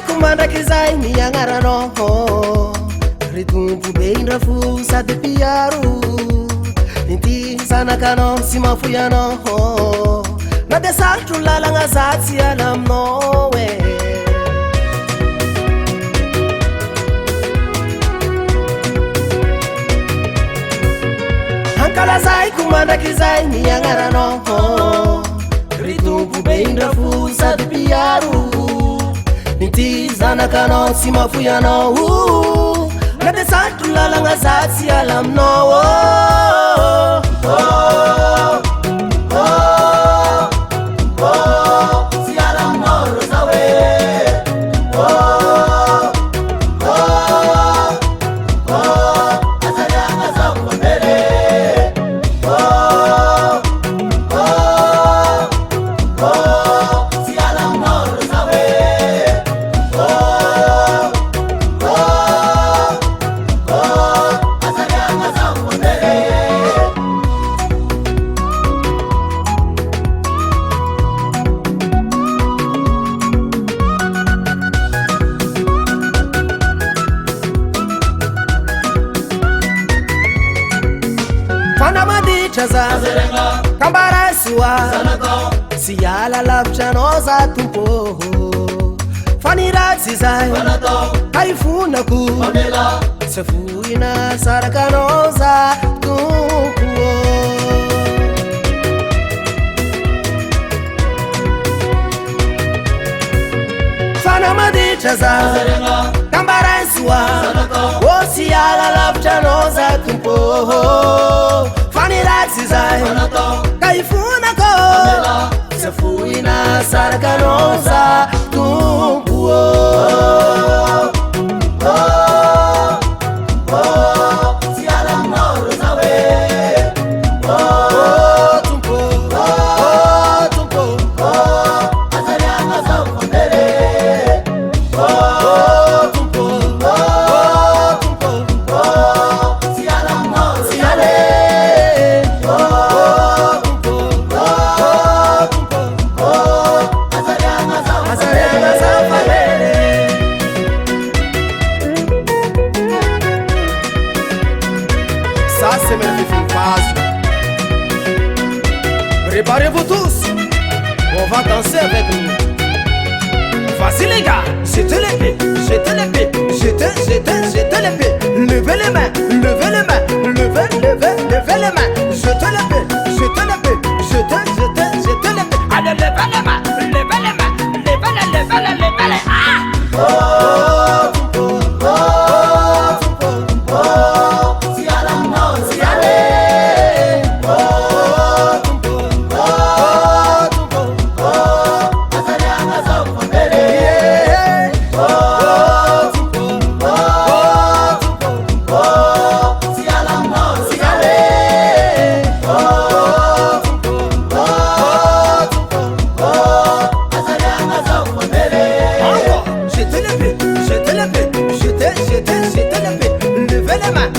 kumandakizay miagnarano ritumpo be indrafo sady piaro inty sanakanao sy mafoyanao na de sarotro lalagna zatsy ala aminao e ankalazay kumandakizay miagnarano ritumpo be indrafo sady piaro inty zanakanao sy mafoyanao na de sarotro lalagna zatsy ala aminao kambarasua si ala lavitranao za tompo faniratsy zay haifonako sy vohina sarakanao za tompo fanamaditra za kambarasua o si ala lavitranao za tompo faniratsy zay haifonako sy vohina sarakanao za tompo Préparez-vous tous, on va danser avec nous. Voici les gars, jetez l'épée, jetez l'épée, jetez l'épée. Levez les mains, levez les mains, levez les mains. Jetez l'épée, jetez l'épée, jetez l'épée. Allez, levez les mains, levez les mains, levez les. Ah! Jetez l'épée, levez les mains.